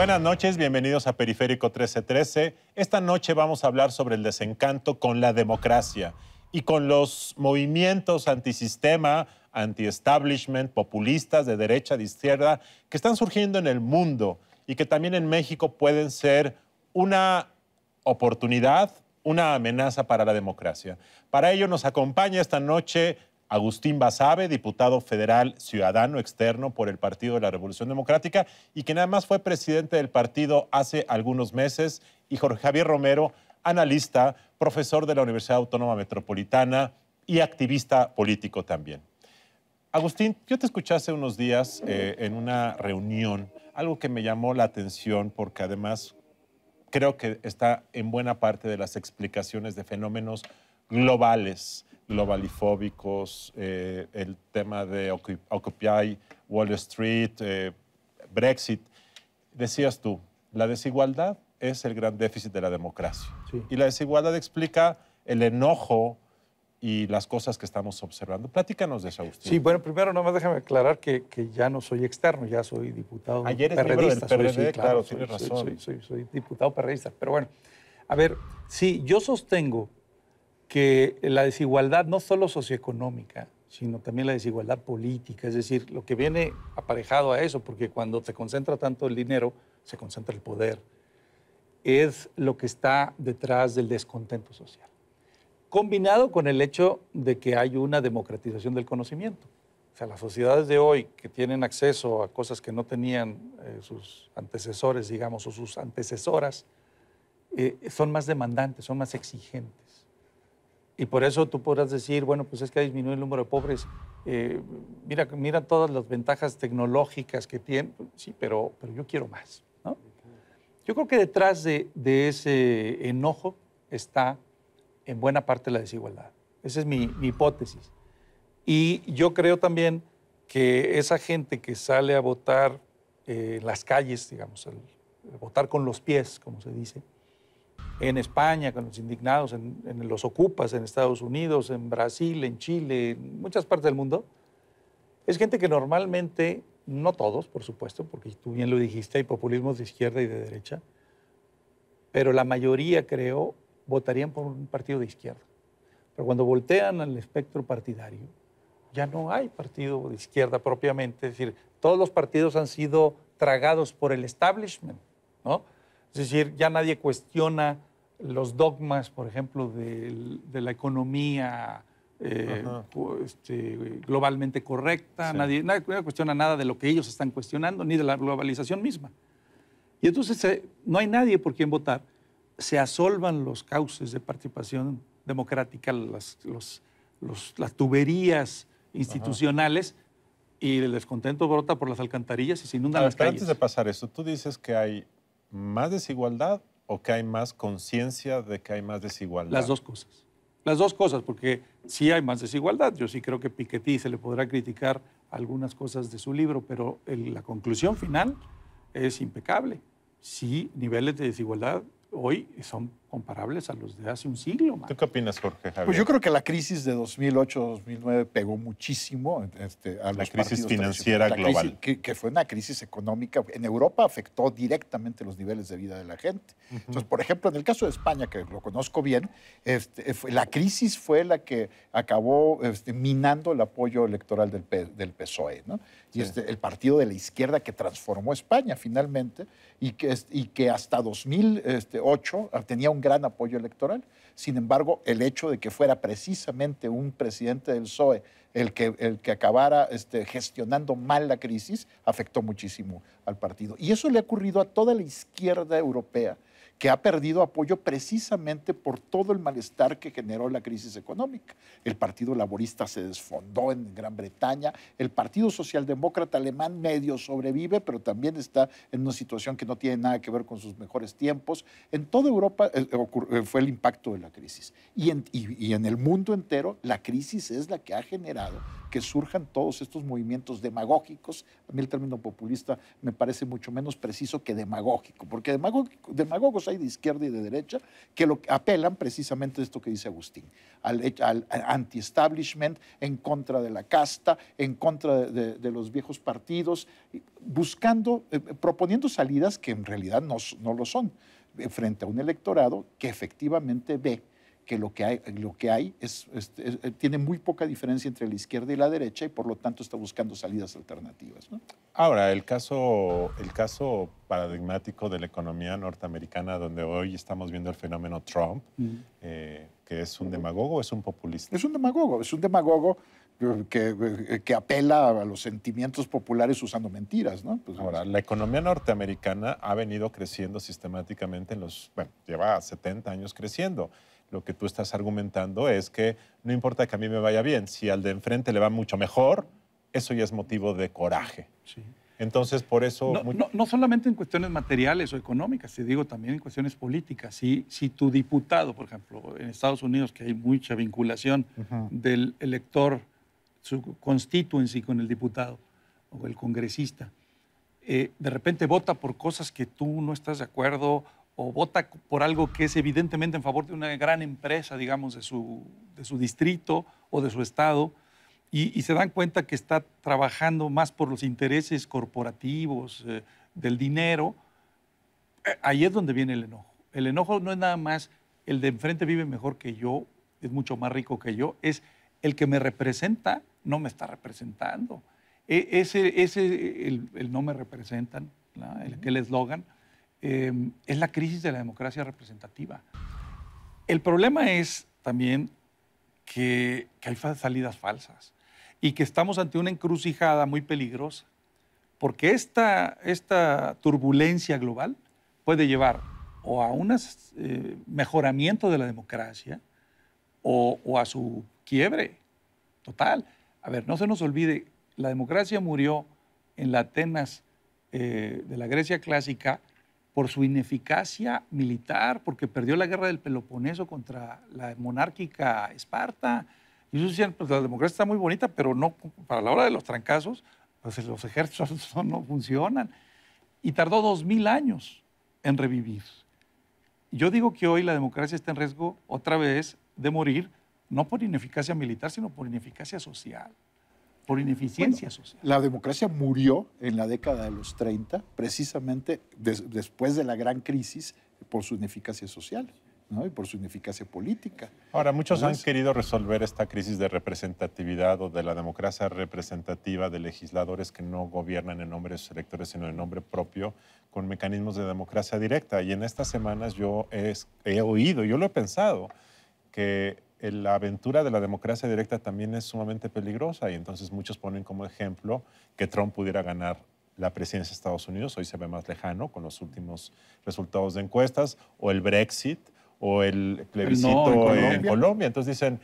Buenas noches, bienvenidos a Periférico 1313. Esta noche vamos a hablar sobre el desencanto con la democracia y con los movimientos antisistema, anti-establishment, populistas de derecha, de izquierda, que están surgiendo en el mundo y que también en México pueden ser una oportunidad, una amenaza para la democracia. Para ello nos acompaña esta noche Agustín Basabe, diputado federal ciudadano externo por el Partido de la Revolución Democrática y que nada más fue presidente del partido hace algunos meses, y Jorge Javier Romero, analista, profesor de la Universidad Autónoma Metropolitana y activista político también. Agustín, yo te escuché hace unos días en una reunión, algo que me llamó la atención porque además creo que está en buena parte de las explicaciones de fenómenos globales, globalifóbicos, el tema de Occupy Wall Street, Brexit. Decías tú, la desigualdad es el gran déficit de la democracia. Sí. Y la desigualdad explica el enojo y las cosas que estamos observando. Platícanos de eso, Agustín. Sí, bueno, primero nomás déjame aclarar que ya no soy externo, ya soy diputado Ayer eres miembro del PRD, sí, claro, tienes razón. Soy diputado perredista. Pero bueno, a ver, sí, yo sostengo que la desigualdad no solo socioeconómica, sino también la desigualdad política, es decir, lo que viene aparejado a eso, porque cuando se concentra tanto el dinero, se concentra el poder, es lo que está detrás del descontento social, combinado con el hecho de que hay una democratización del conocimiento. O sea, las sociedades de hoy que tienen acceso a cosas que no tenían sus antecesores, digamos, o sus antecesoras, son más demandantes, son más exigentes. Y por eso tú podrás decir, bueno, pues es que ha disminuido el número de pobres. Mira todas las ventajas tecnológicas que tienen. Sí, pero yo quiero más, ¿no? Yo creo que detrás de ese enojo está en buena parte la desigualdad. Esa es mi hipótesis. Y yo creo también que esa gente que sale a votar en las calles, digamos, votar con los pies, como se dice, en España, con los indignados, en los ocupas, en Estados Unidos, en Brasil, en Chile, en muchas partes del mundo, es gente que normalmente, no todos, por supuesto, porque tú bien lo dijiste, hay populismos de izquierda y de derecha, pero la mayoría, creo, votarían por un partido de izquierda. Pero cuando voltean al espectro partidario, ya no hay partido de izquierda propiamente, es decir, todos los partidos han sido tragados por el establishment, ¿no? Es decir, ya nadie cuestiona los dogmas, por ejemplo, de la economía globalmente correcta. Sí. Nadie cuestiona nada de lo que ellos están cuestionando, ni de la globalización misma. Y entonces no hay nadie por quien votar. Se asolvan los cauces de participación democrática, las tuberías institucionales, y el descontento brota por las alcantarillas y se inundan las calles. Antes de pasar eso, tú dices que hay más desigualdad o que hay más conciencia de que hay más desigualdad. Las dos cosas. Las dos cosas, porque sí hay más desigualdad. Yo sí creo que Piketty se le podrá criticar algunas cosas de su libro, pero la conclusión final es impecable. Sí, niveles de desigualdad hoy son comparables a los de hace un siglo. ¿Tú qué opinas, Jorge Javier? Pues yo creo que la crisis de 2008-2009 pegó muchísimo a la crisis financiera global. Que fue una crisis económica. En Europa afectó directamente los niveles de vida de la gente. Entonces, por ejemplo, en el caso de España, que lo conozco bien, la crisis fue la que acabó minando el apoyo electoral del PSOE, ¿no? Y sí. El partido de la izquierda que transformó España finalmente y que hasta 2008 tenía un gran apoyo electoral. Sin embargo, el hecho de que fuera precisamente un presidente del PSOE el que acabara gestionando mal la crisis afectó muchísimo al partido. Y eso le ha ocurrido a toda la izquierda europea, que ha perdido apoyo precisamente por todo el malestar que generó la crisis económica. El Partido Laborista se desfondó en Gran Bretaña, el Partido Socialdemócrata Alemán medio sobrevive, pero también está en una situación que no tiene nada que ver con sus mejores tiempos. En toda Europa fue el impacto de la crisis. Y en el mundo entero, la crisis es la que ha generado que surjan todos estos movimientos demagógicos. A mí el término populista me parece mucho menos preciso que demagógico, porque demagogos hay de izquierda y de derecha, que apelan precisamente a esto que dice Agustín, al anti-establishment, en contra de la casta, en contra de los viejos partidos, buscando, proponiendo salidas que en realidad no lo son, frente a un electorado que efectivamente ve que lo que hay tiene muy poca diferencia entre la izquierda y la derecha y por lo tanto está buscando salidas alternativas, ¿no? Ahora, el caso paradigmático de la economía norteamericana, donde hoy estamos viendo el fenómeno Trump, que es un demagogo o es un populista. Es un demagogo que apela a los sentimientos populares usando mentiras, ¿no? Pues, ahora, la economía norteamericana ha venido creciendo sistemáticamente lleva 70 años creciendo. Lo que tú estás argumentando es que no importa que a mí me vaya bien, si al de enfrente le va mucho mejor, eso ya es motivo de coraje. Sí. Entonces, por eso... No solamente en cuestiones materiales o económicas, te digo también en cuestiones políticas. Si tu diputado, por ejemplo, en Estados Unidos, que hay mucha vinculación del elector, su constituency con el diputado o el congresista, de repente vota por cosas que tú no estás de acuerdo o vota por algo que es evidentemente en favor de una gran empresa, digamos, de su distrito o de su estado, y se dan cuenta que está trabajando más por los intereses corporativos, del dinero, ahí es donde viene el enojo. El enojo no es nada más el de enfrente vive mejor que yo, es mucho más rico que yo, es el que me representa no me está representando. El no me representan, el eslogan, es la crisis de la democracia representativa. El problema es también que hay salidas falsas y que estamos ante una encrucijada muy peligrosa, porque esta turbulencia global puede llevar o a un mejoramiento de la democracia o a su quiebre total. A ver, no se nos olvide, la democracia murió en la Atenas de la Grecia clásica por su ineficacia militar, porque perdió la guerra del Peloponeso contra la monárquica Esparta. Y ellos decían, pues la democracia está muy bonita, pero no, para la hora de los trancazos, pues los ejércitos no funcionan. Y tardó 2000 años en revivir. Yo digo que hoy la democracia está en riesgo otra vez de morir, no por ineficacia militar, sino por ineficacia social, por ineficiencia social. La democracia murió en la década de los 30, precisamente después de la gran crisis, por su ineficacia social, ¿no? Y por su ineficacia política. Ahora, muchos han querido resolver esta crisis de representatividad o de la democracia representativa de legisladores que no gobiernan en nombre de sus electores, sino en nombre propio, con mecanismos de democracia directa. Y en estas semanas yo he oído, yo lo he pensado, que la aventura de la democracia directa también es sumamente peligrosa y entonces muchos ponen como ejemplo que Trump pudiera ganar la presidencia de Estados Unidos, hoy se ve más lejano con los últimos resultados de encuestas, o el Brexit, o el plebiscito en Colombia. Entonces dicen,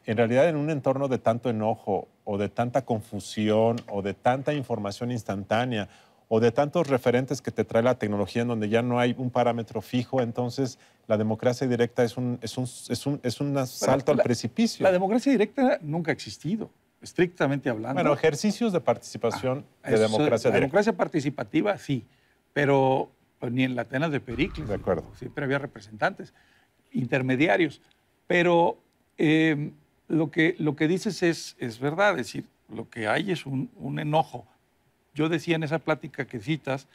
en realidad en un entorno de tanto enojo o de tanta confusión o de tanta información instantánea o de tantos referentes que te trae la tecnología en donde ya no hay un parámetro fijo, entonces la democracia directa es un asalto al precipicio. La democracia directa nunca ha existido, estrictamente hablando. Bueno, ejercicios de participación de democracia directa. La democracia participativa, sí, pero pues, ni en la Atenas de Pericles. De acuerdo. Siempre había representantes, intermediarios. Pero lo que dices es verdad, es decir, lo que hay es un enojo. Yo decía en esa plática que citas,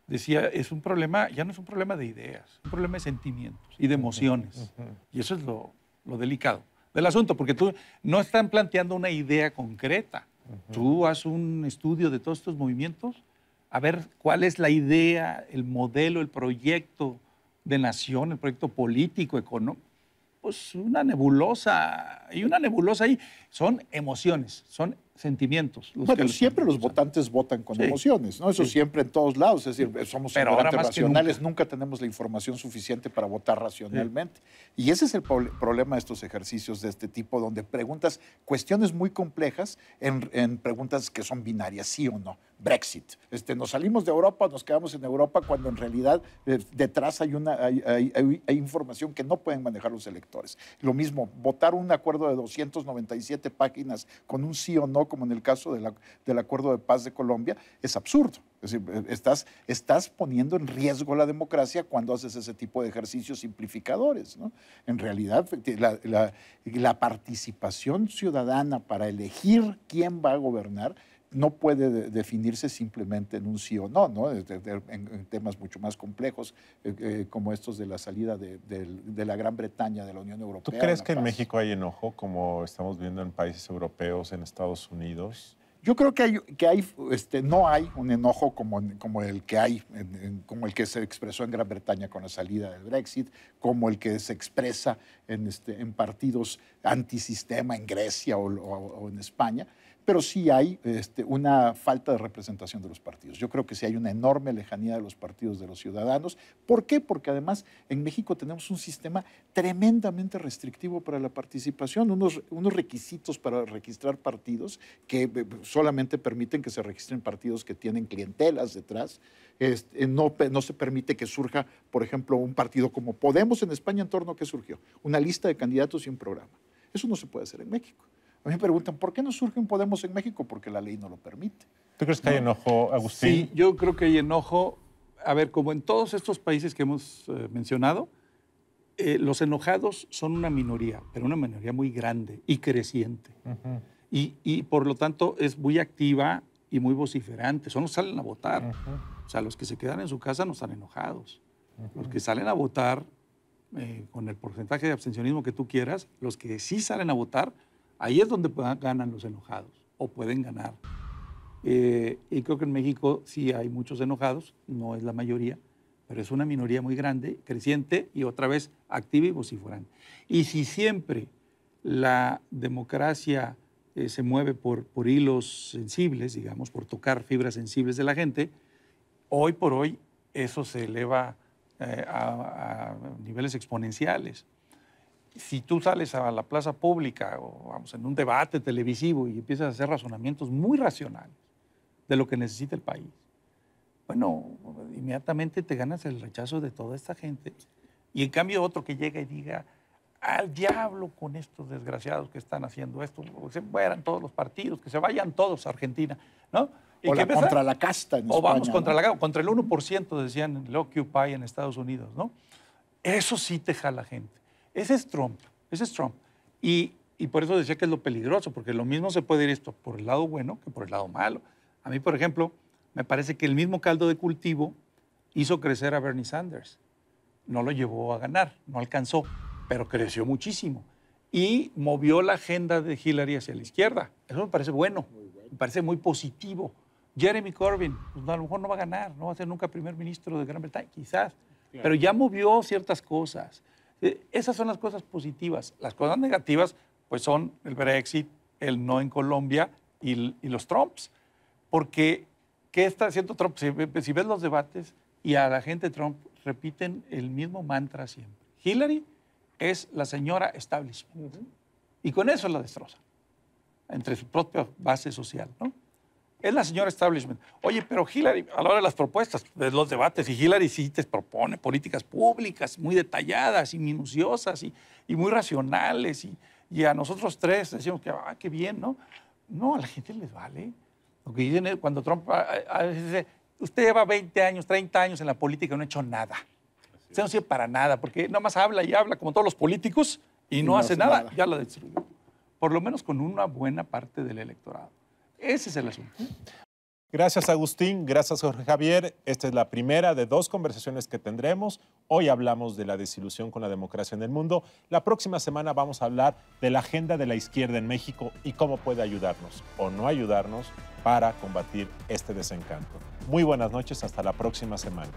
decía, es un problema, ya no es un problema de ideas, es un problema de sentimientos y de emociones. Y eso es lo delicado del asunto, porque tú no están planteando una idea concreta. Tú haces un estudio de todos estos movimientos, a ver cuál es la idea, el modelo, el proyecto de nación, el proyecto político, económico. Pues una nebulosa, hay una nebulosa ahí. Son emociones, son sentimientos. Bueno, siempre los votantes votan con emociones, ¿no? Eso siempre en todos lados, es decir, somos ignorantes racionales, nunca tenemos la información suficiente para votar racionalmente. Y ese es el problema de estos ejercicios de este tipo, donde preguntas cuestiones muy complejas en preguntas que son binarias, sí o no. Brexit. Nos salimos de Europa, nos quedamos en Europa, cuando en realidad detrás hay información que no pueden manejar los electores. Lo mismo, votar un acuerdo de 297 páginas con un sí o no, como en el caso del Acuerdo de Paz de Colombia, es absurdo. Es decir, estás poniendo en riesgo la democracia cuando haces ese tipo de ejercicios simplificadores, ¿no? En realidad, la participación ciudadana para elegir quién va a gobernar no puede definirse simplemente en un sí o no, ¿no? En temas mucho más complejos, como estos de la salida de la Gran Bretaña de la Unión Europea. ¿Tú crees que en México hay enojo, como estamos viendo en países europeos, en Estados Unidos? Yo creo que no hay un enojo como el que hay, como el que se expresó en Gran Bretaña con la salida del Brexit, como el que se expresa en partidos antisistema en Grecia o en España. Pero sí hay una falta de representación de los partidos. Yo creo que sí hay una enorme lejanía de los partidos de los ciudadanos. ¿Por qué? Porque además en México tenemos un sistema tremendamente restrictivo para la participación, unos requisitos para registrar partidos que solamente permiten que se registren partidos que tienen clientelas detrás. No se permite que surja, por ejemplo, un partido como Podemos en España. ¿En torno a qué surgió? Una lista de candidatos y un programa. Eso no se puede hacer en México. A mí me preguntan, ¿por qué no surge un Podemos en México? Porque la ley no lo permite. ¿Tú crees que hay enojo, Agustín? Sí, yo creo que hay enojo. A ver, como en todos estos países que hemos mencionado, los enojados son una minoría, pero una minoría muy grande y creciente. Uh-huh. Y por lo tanto es muy activa y muy vociferante. Son los que salen a votar. Uh-huh. O sea, los que se quedan en su casa no están enojados. Uh-huh. Los que salen a votar, con el porcentaje de abstencionismo que tú quieras, los que sí salen a votar, ahí es donde ganan los enojados, o pueden ganar. Y creo que en México sí hay muchos enojados, no es la mayoría, pero es una minoría muy grande, creciente y otra vez activa y vociferante. Y si siempre la democracia se mueve por hilos sensibles, digamos, por tocar fibras sensibles de la gente, hoy por hoy eso se eleva a niveles exponenciales. Si tú sales a la plaza pública o vamos en un debate televisivo y empiezas a hacer razonamientos muy racionales de lo que necesita el país, bueno, inmediatamente te ganas el rechazo de toda esta gente. Y en cambio otro que llega y diga, al diablo con estos desgraciados que están haciendo esto, que se mueran todos los partidos, que se vayan todos a Argentina, ¿no? Y o contra la casta en España. O vamos contra, ¿no? contra el 1%, decían el Occupy en Estados Unidos, ¿no? Eso sí te jala gente. Ese es Trump. Y por eso decía que es lo peligroso, porque lo mismo se puede ir esto por el lado bueno que por el lado malo. A mí, por ejemplo, me parece que el mismo caldo de cultivo hizo crecer a Bernie Sanders. No lo llevó a ganar, no alcanzó, pero creció muchísimo. Y movió la agenda de Hillary hacia la izquierda. Eso me parece bueno, me parece muy positivo. Jeremy Corbyn, pues a lo mejor no va a ganar, no va a ser nunca primer ministro de Gran Bretaña, quizás, claro, pero ya movió ciertas cosas. Esas son las cosas positivas. Las cosas negativas, pues son el Brexit, el no en Colombia y los Trumps. Porque, ¿qué está haciendo Trump? Si ves los debates y a la gente de Trump repiten el mismo mantra siempre. Hillary es la señora establishment. Y con eso la destroza, entre su propia base social, ¿no? Es la señora establishment. Oye, pero Hillary, a la hora de las propuestas, de los debates, y Hillary sí te propone políticas públicas muy detalladas y minuciosas y muy racionales. Y a nosotros tres decimos que, qué bien, ¿no? No, a la gente les vale. Lo que dicen es, cuando Trump a veces dice, usted lleva 20 años, 30 años en la política y no ha hecho nada. Usted no sirve para nada, porque nada más habla y habla como todos los políticos y no hace nada. Ya la destruyó. Por lo menos con una buena parte del electorado. Ese es el asunto. Gracias, Agustín. Gracias, Jorge Javier. Esta es la primera de 2 conversaciones que tendremos. Hoy hablamos de la desilusión con la democracia en el mundo. La próxima semana vamos a hablar de la agenda de la izquierda en México y cómo puede ayudarnos o no ayudarnos para combatir este desencanto. Muy buenas noches. Hasta la próxima semana.